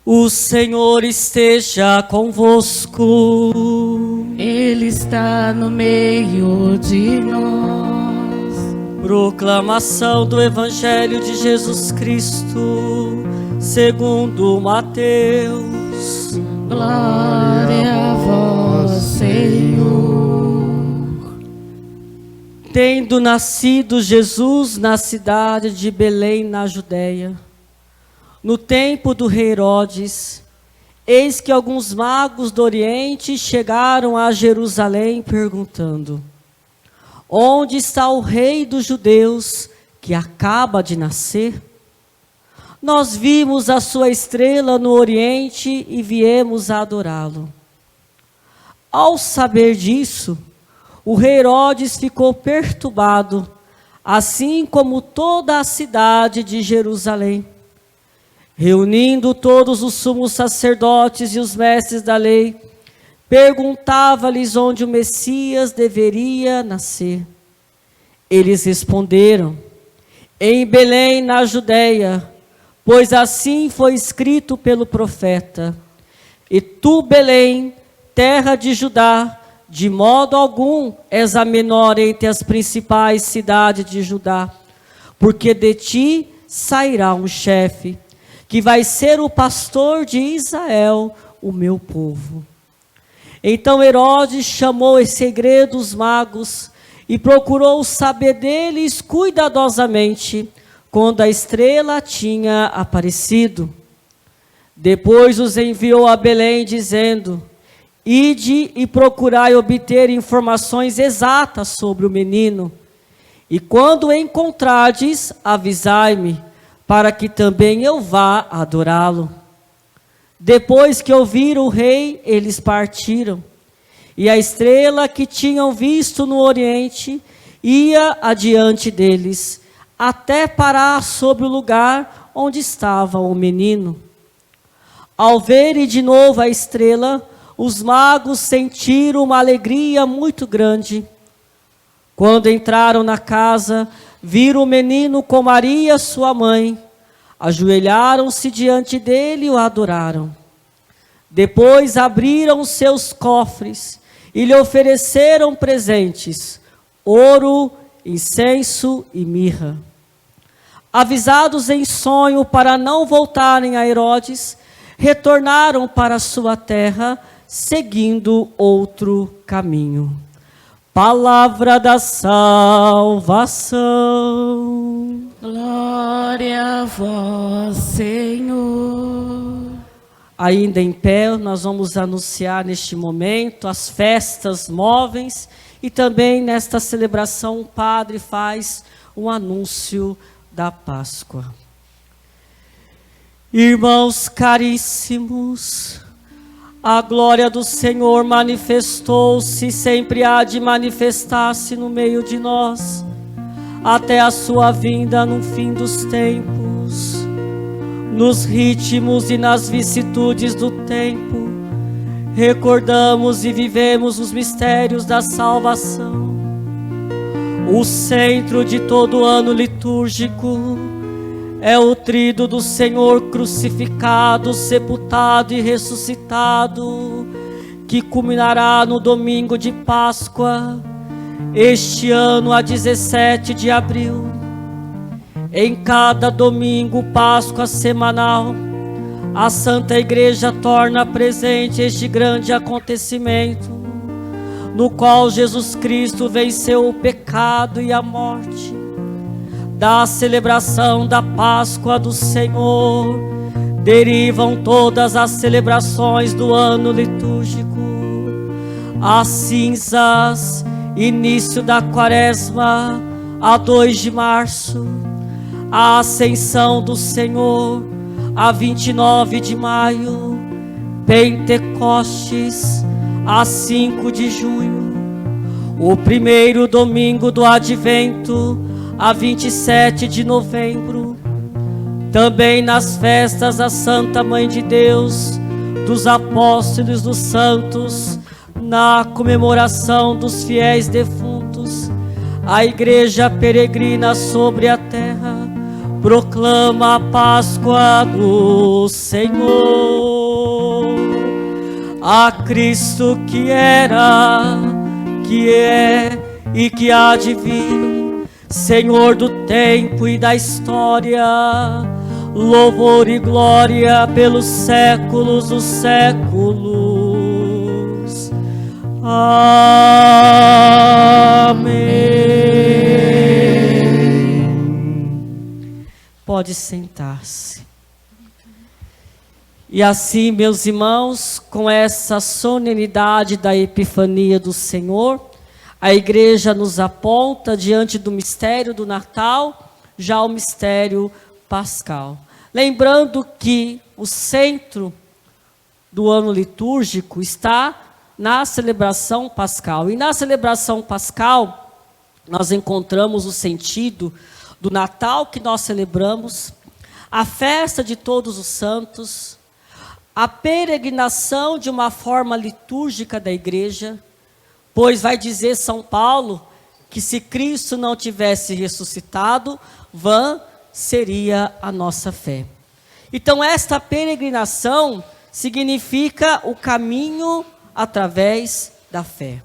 O Senhor esteja convosco. Ele está no meio de nós. Proclamação do Evangelho de Jesus Cristo, segundo Mateus. Glória a vós, Senhor. Tendo nascido Jesus na cidade de Belém, na Judéia, no tempo do rei Herodes, eis que alguns magos do Oriente chegaram a Jerusalém perguntando: onde está o rei dos judeus que acaba de nascer? Nós vimos a sua estrela no Oriente e viemos a adorá-lo. Ao saber disso, o rei Herodes ficou perturbado, assim como toda a cidade de Jerusalém. Reunindo todos os sumos sacerdotes e os mestres da lei, perguntava-lhes onde o Messias deveria nascer. Eles responderam: em Belém, na Judéia, pois assim foi escrito pelo profeta: e tu, Belém, terra de Judá, de modo algum és a menor entre as principais cidades de Judá, porque de ti sairá um chefe, que vai ser o pastor de Israel, o meu povo. Então Herodes chamou em segredo os magos e procurou saber deles cuidadosamente, quando a estrela tinha aparecido. Depois os enviou a Belém, dizendo: ide e procurai obter informações exatas sobre o menino, e quando o encontrardes, avisai-me, para que também eu vá adorá-lo. Depois que ouviram o rei, eles partiram, e a estrela que tinham visto no Oriente ia adiante deles, até parar sobre o lugar onde estava o menino. Ao verem de novo a estrela, os magos sentiram uma alegria muito grande. Quando entraram na casa, viram o menino com Maria, sua mãe. Ajoelharam-se diante dele e o adoraram. Depois abriram seus cofres e lhe ofereceram presentes: ouro, incenso e mirra. Avisados em sonho para não voltarem a Herodes, retornaram para sua terra, seguindo outro caminho. Palavra da salvação. Glória a vós, Senhor. Ainda em pé, nós vamos anunciar neste momento as festas móveis, e também nesta celebração o Padre faz um anúncio da Páscoa. Irmãos caríssimos, a glória do Senhor manifestou-se, sempre há de manifestar-se no meio de nós, até a sua vinda no fim dos tempos. Nos ritmos e nas vicissitudes do tempo, recordamos e vivemos os mistérios da salvação. O centro de todo ano litúrgico é o tríduo do Senhor crucificado, sepultado e ressuscitado, que culminará no domingo de Páscoa, este ano a 17 de abril. Em cada domingo, Páscoa semanal, a Santa Igreja torna presente este grande acontecimento, no qual Jesus Cristo venceu o pecado e a morte. Da celebração da Páscoa do Senhor derivam todas as celebrações do ano litúrgico. As cinzas, início da Quaresma, a 2 de março. A Ascensão do Senhor, a 29 de maio. Pentecostes, a 5 de junho. O primeiro domingo do Advento, a 27 de novembro. Também nas festas da Santa Mãe de Deus, dos Apóstolos, dos Santos, na comemoração dos fiéis defuntos, a Igreja peregrina sobre a terra, proclama a Páscoa do Senhor, a Cristo que era, que é e que há de vir, Senhor do tempo e da história, louvor e glória pelos séculos dos séculos. Amém. Pode sentar-se. E assim, meus irmãos, com essa solenidade da Epifania do Senhor, a igreja nos aponta diante do mistério do Natal, já o mistério pascal. Lembrando que o centro do ano litúrgico está na celebração pascal. E na celebração pascal, nós encontramos o sentido do Natal que nós celebramos, a festa de todos os santos, a peregrinação de uma forma litúrgica da igreja, pois vai dizer São Paulo que se Cristo não tivesse ressuscitado, vã seria a nossa fé. Então esta peregrinação significa o caminho através da fé.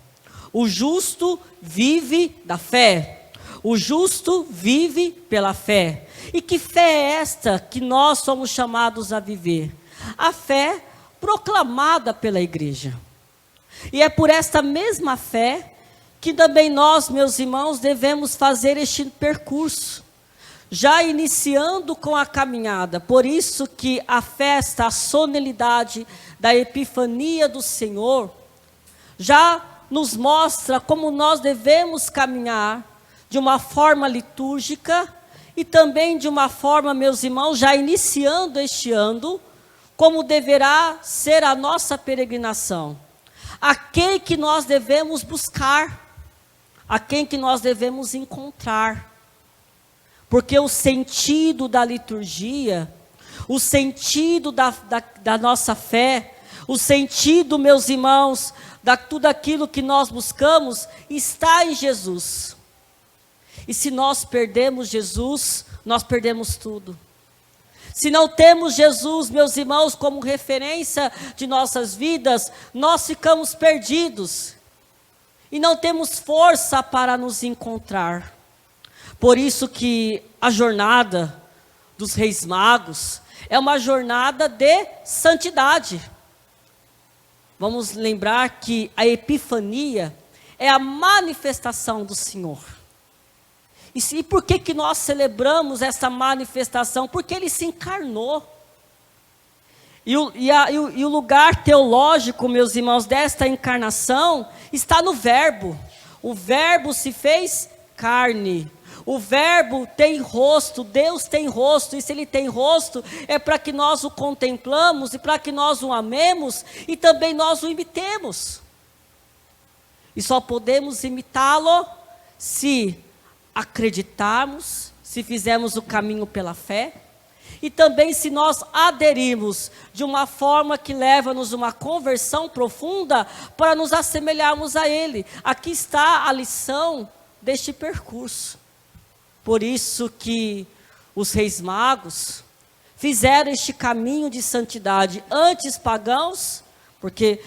O justo vive da fé. O justo vive pela fé. E que fé é esta que nós somos chamados a viver? A fé proclamada pela igreja. E é por esta mesma fé que também nós, meus irmãos, devemos fazer este percurso, já iniciando com a caminhada. Por isso que a festa, a solenidade da Epifania do Senhor, já nos mostra como nós devemos caminhar de uma forma litúrgica e também de uma forma, meus irmãos, já iniciando este ano, como deverá ser a nossa peregrinação. A quem que nós devemos buscar, a quem que nós devemos encontrar. Porque o sentido da liturgia, o sentido da nossa fé, o sentido, meus irmãos, tudo aquilo que nós buscamos, está em Jesus. E se nós perdemos Jesus, nós perdemos tudo. Se não temos Jesus, meus irmãos, como referência de nossas vidas, nós ficamos perdidos. E não temos força para nos encontrar. Por isso que a jornada dos Reis Magos é uma jornada de santidade. Vamos lembrar que a Epifania é a manifestação do Senhor. E por que nós celebramos essa manifestação? Porque Ele se encarnou. E o lugar teológico, meus irmãos, desta encarnação está no Verbo. O Verbo se fez carne. O Verbo tem rosto, Deus tem rosto, e se Ele tem rosto, é para que nós o contemplamos, e para que nós o amemos, e também nós o imitemos. E só podemos imitá-lo se acreditarmos, se fizermos o caminho pela fé, e também se nós aderirmos de uma forma que leva-nos uma conversão profunda, para nos assemelharmos a Ele. Aqui está a lição deste percurso. Por isso que os Reis Magos fizeram este caminho de santidade, antes pagãos, porque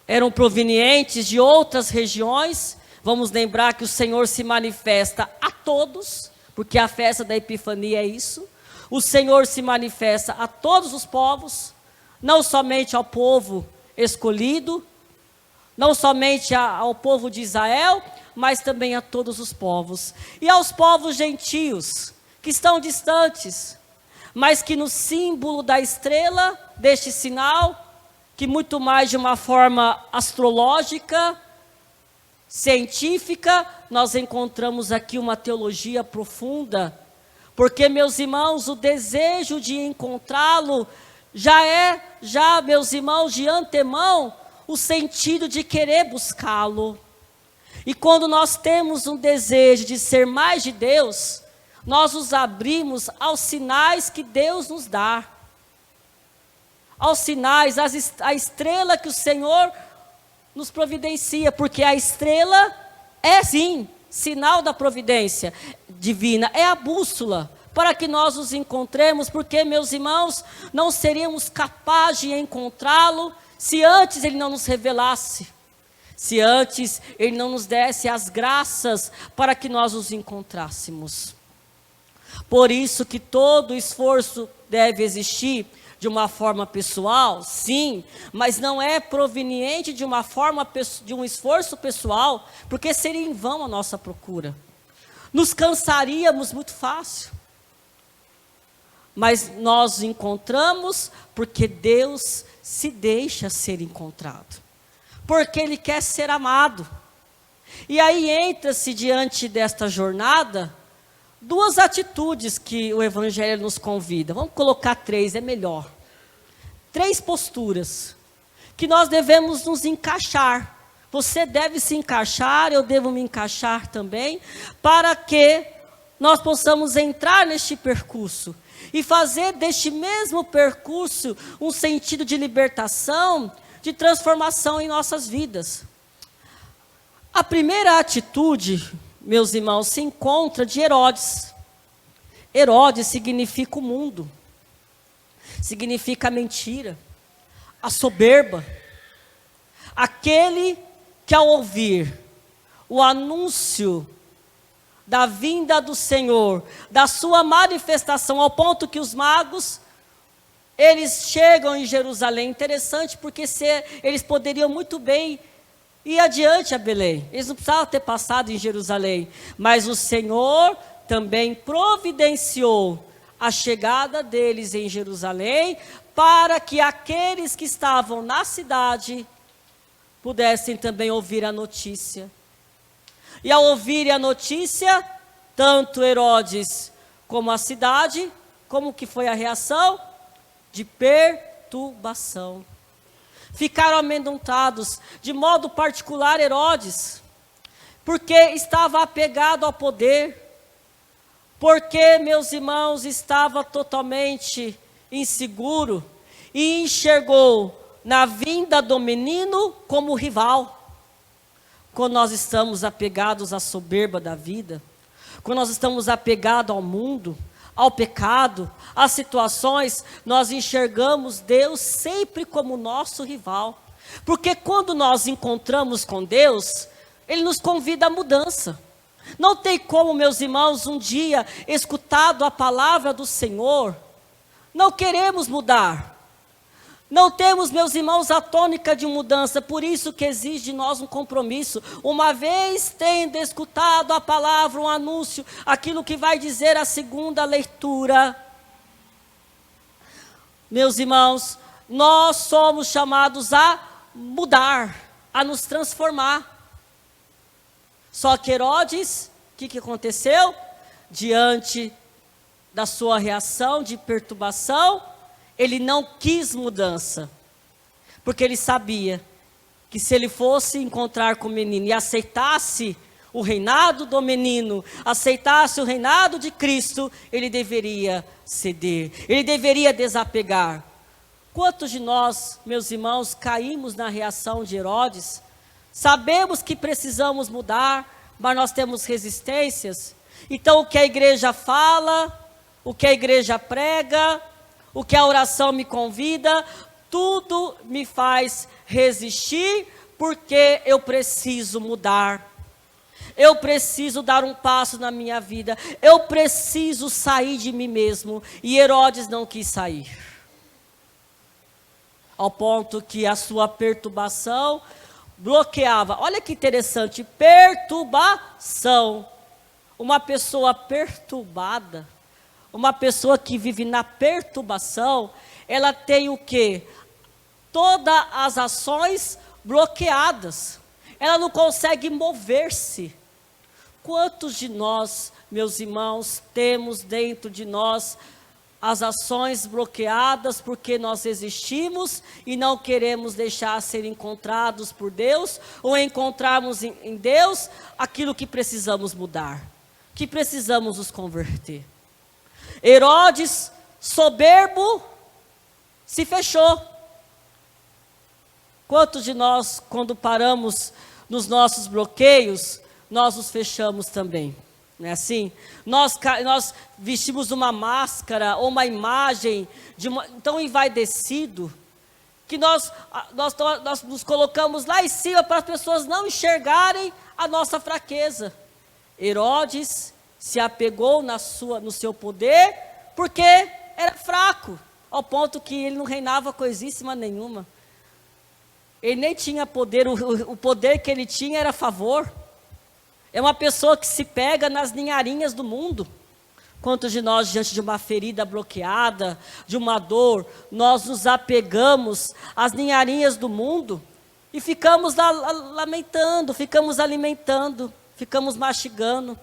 eram provenientes de outras regiões. Vamos lembrar que o Senhor se manifesta a todos, porque a festa da Epifania é isso. O Senhor se manifesta a todos os povos, não somente ao povo escolhido, não somente ao povo de Israel, mas também a todos os povos. E aos povos gentios, que estão distantes, mas que no símbolo da estrela, deste sinal, que muito mais de uma forma astrológica, científica, nós encontramos aqui uma teologia profunda, porque, meus irmãos, o desejo de encontrá-lo já, meus irmãos, de antemão, o sentido de querer buscá-lo. E quando nós temos um desejo de ser mais de Deus, nós nos abrimos aos sinais que Deus nos dá, aos sinais, a estrela que o Senhor nos providencia, porque a estrela é sim sinal da providência divina, é a bússola, para que nós nos encontremos, porque, meus irmãos, não seríamos capazes de encontrá-lo se antes ele não nos revelasse, se antes ele não nos desse as graças para que nós os encontrássemos. Por isso que todo esforço deve existir de uma forma pessoal, sim, mas não é proveniente de um esforço pessoal, porque seria em vão a nossa procura. Nos cansaríamos muito fácil. Mas nós encontramos porque Deus se deixa ser encontrado. Porque Ele quer ser amado. E aí entra-se diante desta jornada duas atitudes que o Evangelho nos convida. Vamos colocar 3, é melhor. 3 posturas que nós devemos nos encaixar. Você deve se encaixar, eu devo me encaixar também, para que nós possamos entrar neste percurso e fazer deste mesmo percurso um sentido de libertação, de transformação em nossas vidas. A primeira atitude, meus irmãos, se encontra de Herodes. Herodes significa o mundo, significa a mentira, a soberba. Aquele que ao ouvir o anúncio da vinda do Senhor, da sua manifestação, ao ponto que os magos, eles chegam em Jerusalém. Interessante, porque eles poderiam muito bem ir adiante a Belém, eles não precisavam ter passado em Jerusalém, mas o Senhor também providenciou a chegada deles em Jerusalém, para que aqueles que estavam na cidade pudessem também ouvir a notícia. E ao ouvirem a notícia, tanto Herodes como a cidade, como que foi a reação? De perturbação. Ficaram amedrontados, de modo particular Herodes, porque estava apegado ao poder, porque, meus irmãos, estava totalmente inseguro e enxergou na vinda do menino como rival. Quando nós estamos apegados à soberba da vida, quando nós estamos apegados ao mundo, ao pecado, às situações, nós enxergamos Deus sempre como nosso rival. Porque quando nós encontramos com Deus, Ele nos convida à mudança. Não tem como, meus irmãos, um dia, escutado a palavra do Senhor, não queremos mudar. Não temos, meus irmãos, a tônica de mudança, por isso que exige de nós um compromisso. Uma vez tendo escutado a palavra, um anúncio, aquilo que vai dizer a segunda leitura, meus irmãos, nós somos chamados a mudar, a nos transformar. Só que Herodes, o que aconteceu? Diante da sua reação de perturbação, ele não quis mudança, porque ele sabia que se ele fosse encontrar com o menino e aceitasse o reinado do menino, aceitasse o reinado de Cristo, ele deveria ceder, ele deveria desapegar. Quantos de nós, meus irmãos, caímos na reação de Herodes? Sabemos que precisamos mudar, mas nós temos resistências. Então o que a igreja fala, o que a igreja prega, o que a oração me convida, tudo me faz resistir, porque eu preciso mudar. Eu preciso dar um passo na minha vida. Eu preciso sair de mim mesmo. E Herodes não quis sair. Ao ponto que a sua perturbação bloqueava. Olha que interessante, perturbação. Uma pessoa perturbada, uma pessoa que vive na perturbação, ela tem o quê? Todas as ações bloqueadas. Ela não consegue mover-se. Quantos de nós, meus irmãos, temos dentro de nós as ações bloqueadas porque nós existimos e não queremos deixar ser encontrados por Deus, ou encontrarmos em Deus aquilo que precisamos mudar, que precisamos nos converter. Herodes, soberbo, se fechou. Quantos de nós, quando paramos nos nossos bloqueios, nós nos fechamos também. Não é assim? Nós vestimos uma máscara ou uma imagem tão envaidecido que nós nos colocamos lá em cima para as pessoas não enxergarem a nossa fraqueza. Herodes se apegou no seu poder porque era fraco, ao ponto que ele não reinava coisíssima nenhuma. Ele nem tinha poder, o poder que ele tinha era favor. É uma pessoa que se pega nas ninharinhas do mundo. Quantos de nós, diante de uma ferida bloqueada, de uma dor, nós nos apegamos às ninharinhas do mundo e ficamos lá lamentando, ficamos alimentando, ficamos mastigando,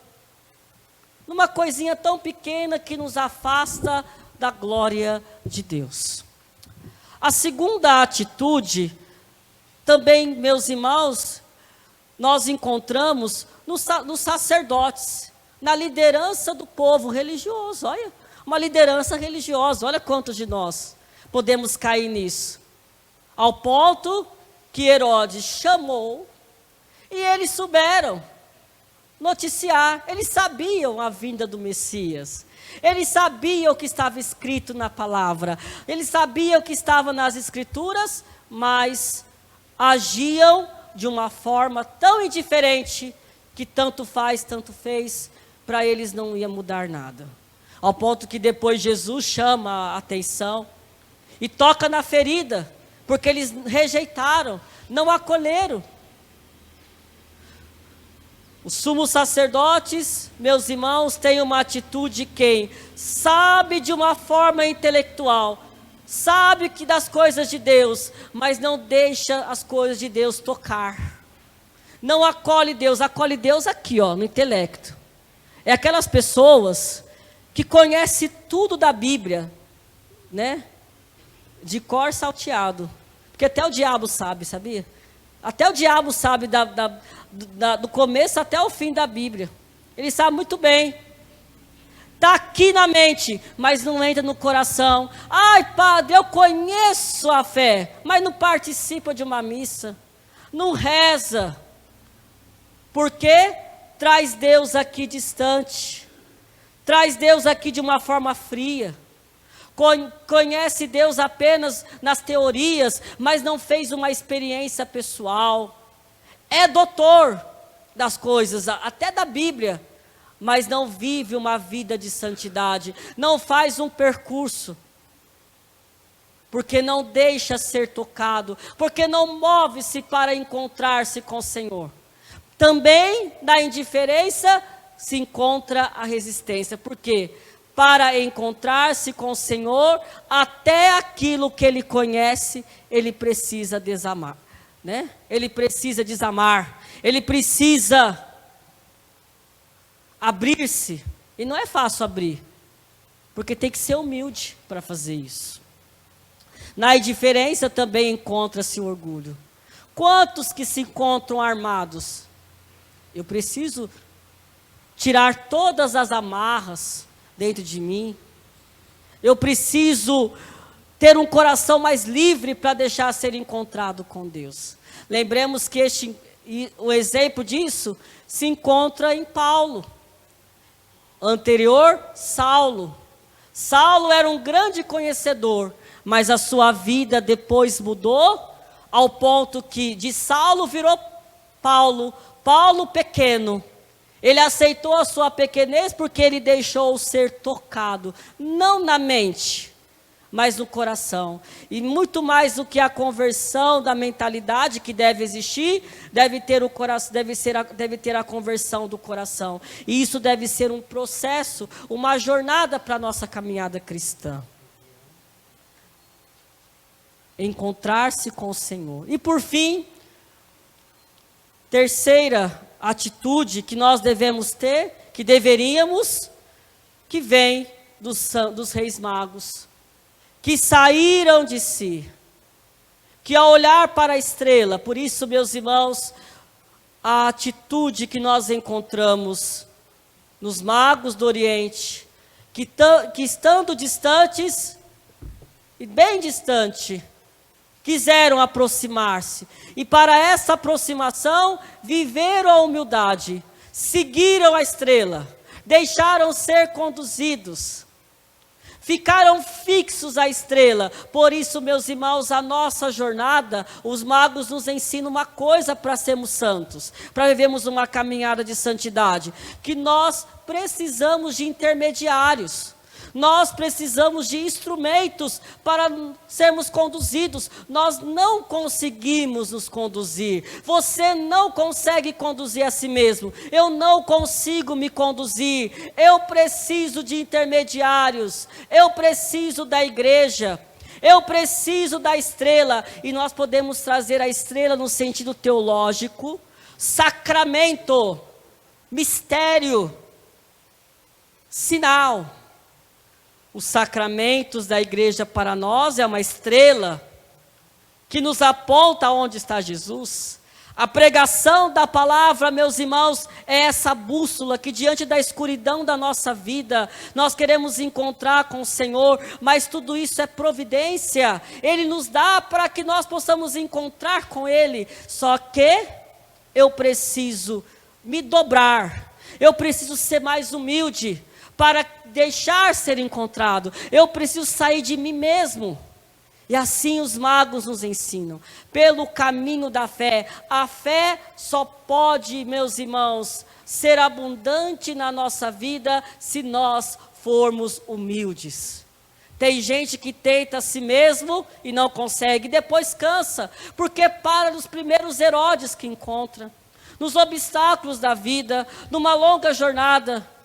numa coisinha tão pequena que nos afasta da glória de Deus. A segunda atitude, também, meus irmãos, nós encontramos nos sacerdotes, na liderança do povo religioso. Olha, uma liderança religiosa. Olha quantos de nós podemos cair nisso. Ao ponto que Herodes chamou e eles souberam noticiar. Eles sabiam a vinda do Messias. Eles sabiam o que estava escrito na palavra. Eles sabiam o que estava nas escrituras, mas agiam de uma forma tão indiferente que tanto faz, tanto fez, para eles não ia mudar nada. Ao ponto que depois Jesus chama a atenção e toca na ferida, porque eles rejeitaram, não acolheram. Os sumos sacerdotes, meus irmãos, têm uma atitude quem sabe de uma forma intelectual, sabe que das coisas de Deus, mas não deixa as coisas de Deus tocar. Não acolhe Deus aqui, ó, no intelecto. É aquelas pessoas que conhecem tudo da Bíblia, né? De cor salteado. Porque até o diabo sabe, sabia? Até o diabo sabe do começo até o fim da Bíblia. Ele sabe muito bem. Está aqui na mente, mas não entra no coração. Ai, padre, eu conheço a fé, mas não participa de uma missa. Não reza. Porque traz Deus aqui distante. Traz Deus aqui de uma forma fria. Conhece Deus apenas nas teorias, mas não fez uma experiência pessoal. É doutor das coisas, até da Bíblia, mas não vive uma vida de santidade, não faz um percurso, porque não deixa ser tocado, porque não move-se para encontrar-se com o Senhor. Também na indiferença se encontra a resistência, porque para encontrar-se com o Senhor, até aquilo que ele conhece, ele precisa desamar, né? Ele precisa desamar, ele precisa abrir-se, e não é fácil abrir, porque tem que ser humilde para fazer isso. Na indiferença também encontra-se o orgulho. Quantos que se encontram armados? Eu preciso tirar todas as amarras dentro de mim. Eu preciso ter um coração mais livre para deixar ser encontrado com Deus. Lembremos que o exemplo disso se encontra em Paulo. Anterior, Saulo. Saulo era um grande conhecedor, mas a sua vida depois mudou, ao ponto que de Saulo virou Paulo. Paulo pequeno. Ele aceitou a sua pequenez porque ele deixou ser tocado, não na mente, mas no coração. E muito mais do que a conversão da mentalidade que deve existir, deve ter a conversão do coração. E isso deve ser um processo, uma jornada para a nossa caminhada cristã. Encontrar-se com o Senhor. E por fim, terceira atitude que nós devemos ter, que deveríamos, que vem dos reis magos, que saíram de si, que ao olhar para a estrela, por isso, meus irmãos, a atitude que nós encontramos nos magos do Oriente, que estando distantes, e bem distante, quiseram aproximar-se, e para essa aproximação, viveram a humildade, seguiram a estrela, deixaram ser conduzidos, ficaram fixos à estrela. Por isso, meus irmãos, a nossa jornada, os magos nos ensinam uma coisa para sermos santos, para vivermos uma caminhada de santidade, que nós precisamos de intermediários. Nós precisamos de instrumentos para sermos conduzidos. Nós não conseguimos nos conduzir. Você não consegue conduzir a si mesmo. Eu não consigo me conduzir. Eu preciso de intermediários. Eu preciso da igreja. Eu preciso da estrela. E nós podemos trazer a estrela no sentido teológico, sacramento, mistério, sinal. Os sacramentos da igreja para nós é uma estrela que nos aponta onde está Jesus. A pregação da palavra, meus irmãos, é essa bússola que diante da escuridão da nossa vida, nós queremos encontrar com o Senhor, mas tudo isso é providência. Ele nos dá para que nós possamos encontrar com Ele. Só que eu preciso me dobrar, eu preciso ser mais humilde, para deixar ser encontrado. Eu preciso sair de mim mesmo. E assim os magos nos ensinam. Pelo caminho da fé. A fé só pode, meus irmãos, ser abundante na nossa vida se nós formos humildes. Tem gente que tenta a si mesmo e não consegue. Depois cansa. Porque para nos primeiros Herodes que encontra. Nos obstáculos da vida. Numa longa jornada.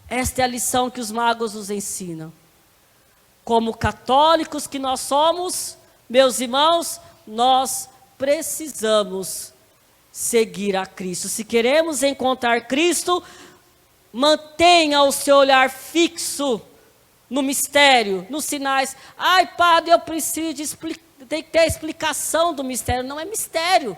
Esta é a lição que os magos nos ensinam. Como católicos que nós somos, meus irmãos, nós precisamos seguir a Cristo. Se queremos encontrar Cristo, mantenha o seu olhar fixo no mistério, nos sinais. Ai, padre, eu preciso tem que ter a explicação do mistério. Não é mistério.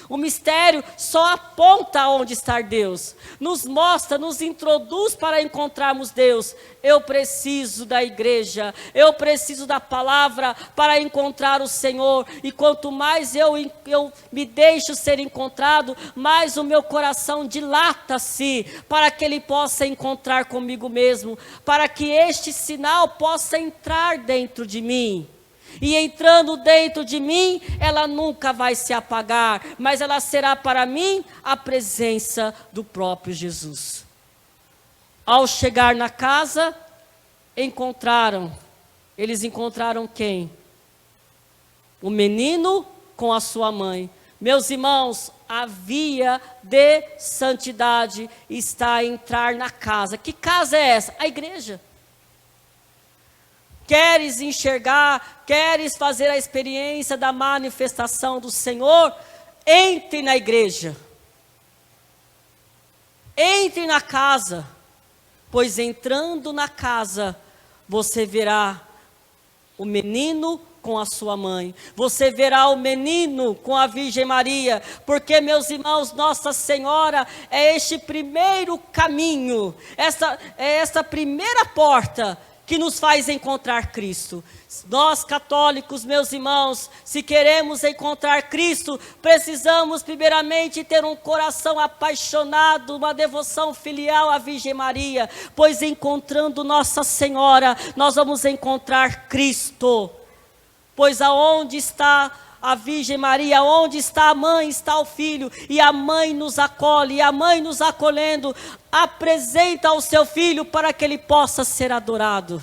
O mistério só aponta onde está Deus, nos mostra, nos introduz para encontrarmos Deus. Eu preciso da igreja, eu preciso da palavra para encontrar o Senhor. E quanto mais eu me deixo ser encontrado, mais o meu coração dilata-se para que Ele possa encontrar comigo mesmo, para que este sinal possa entrar dentro de mim. E entrando dentro de mim, ela nunca vai se apagar, mas ela será para mim a presença do próprio Jesus. Ao chegar na casa, eles encontraram quem? O menino com a sua mãe. Meus irmãos, a via de santidade está a entrar na casa. Que casa é essa? A igreja. Queres enxergar, queres fazer a experiência da manifestação do Senhor? Entre na igreja. Entre na casa. Pois entrando na casa, você verá o menino com a sua mãe. Você verá o menino com a Virgem Maria. Porque, meus irmãos, Nossa Senhora é este primeiro caminho. Esta primeira porta que nos faz encontrar Cristo. Nós católicos, meus irmãos, se queremos encontrar Cristo, precisamos primeiramente ter um coração apaixonado, uma devoção filial à Virgem Maria, pois encontrando Nossa Senhora, nós vamos encontrar Cristo. Pois aonde está a Virgem Maria, onde está a mãe, está o filho, e a mãe nos acolhe, e a mãe nos acolhendo, apresenta o seu filho para que ele possa ser adorado.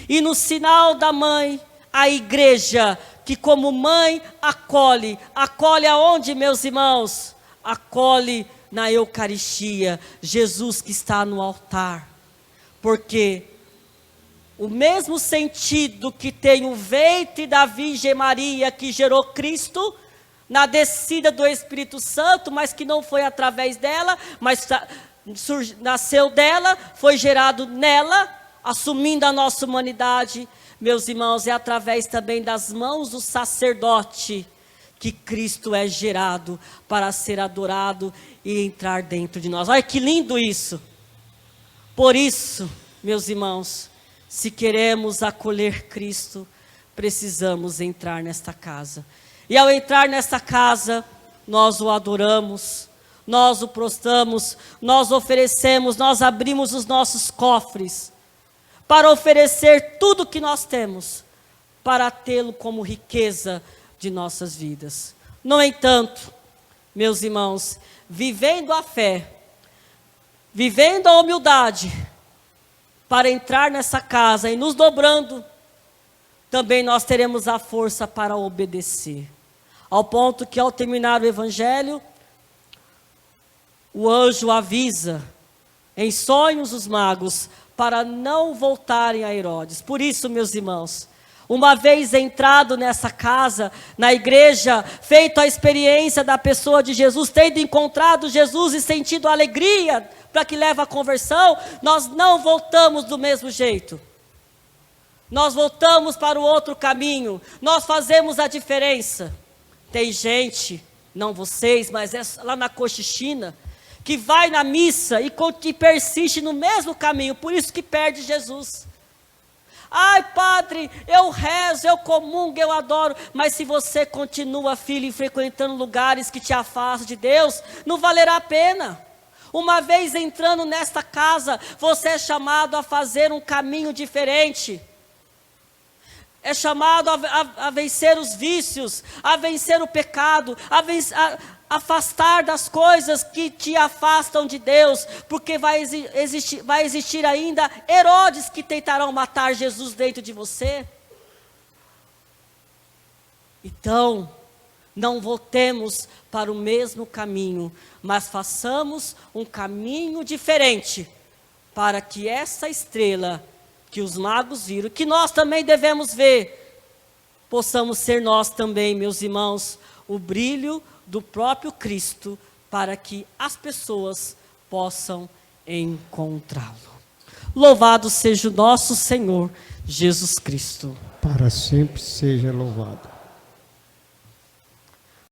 E no sinal da mãe, a igreja, que como mãe acolhe aonde, meus irmãos? Acolhe na Eucaristia, Jesus que está no altar, porque o mesmo sentido que tem o ventre da Virgem Maria que gerou Cristo, na descida do Espírito Santo, mas que não foi através dela, mas nasceu dela, foi gerado nela, assumindo a nossa humanidade. Meus irmãos, é através também das mãos do sacerdote que Cristo é gerado para ser adorado e entrar dentro de nós. Olha que lindo isso! Por isso, meus irmãos, se queremos acolher Cristo, precisamos entrar nesta casa. E ao entrar nesta casa, nós o adoramos, nós o prostramos, nós oferecemos, nós abrimos os nossos cofres para oferecer tudo o que nós temos, para tê-lo como riqueza de nossas vidas. No entanto, meus irmãos, vivendo a fé, vivendo a humildade, para entrar nessa casa e nos dobrando, também nós teremos a força para obedecer. Ao ponto que, ao terminar o evangelho, o anjo avisa em sonhos os magos para não voltarem a Herodes. Por isso, meus irmãos, uma vez entrado nessa casa, na igreja, feito a experiência da pessoa de Jesus, tendo encontrado Jesus e sentido a alegria para que leva à conversão, nós não voltamos do mesmo jeito. Nós voltamos para o outro caminho, nós fazemos a diferença. Tem gente, não vocês, mas é lá na Cochichina, que vai na missa e persiste no mesmo caminho, por isso que perde Jesus. Ai, padre, eu rezo, eu comungo, eu adoro, mas se você continua, filho, frequentando lugares que te afastam de Deus, não valerá a pena. Uma vez entrando nesta casa, você é chamado a fazer um caminho diferente. É chamado a vencer os vícios, a vencer o pecado, a afastar das coisas que te afastam de Deus, porque vai existir ainda Herodes que tentarão matar Jesus dentro de você. Então, não voltemos para o mesmo caminho, mas façamos um caminho diferente, para que essa estrela que os magos viram, que nós também devemos ver, possamos ser nós também, meus irmãos, o brilho do próprio Cristo, para que as pessoas possam encontrá-lo. Louvado seja o nosso Senhor Jesus Cristo. Para sempre seja louvado.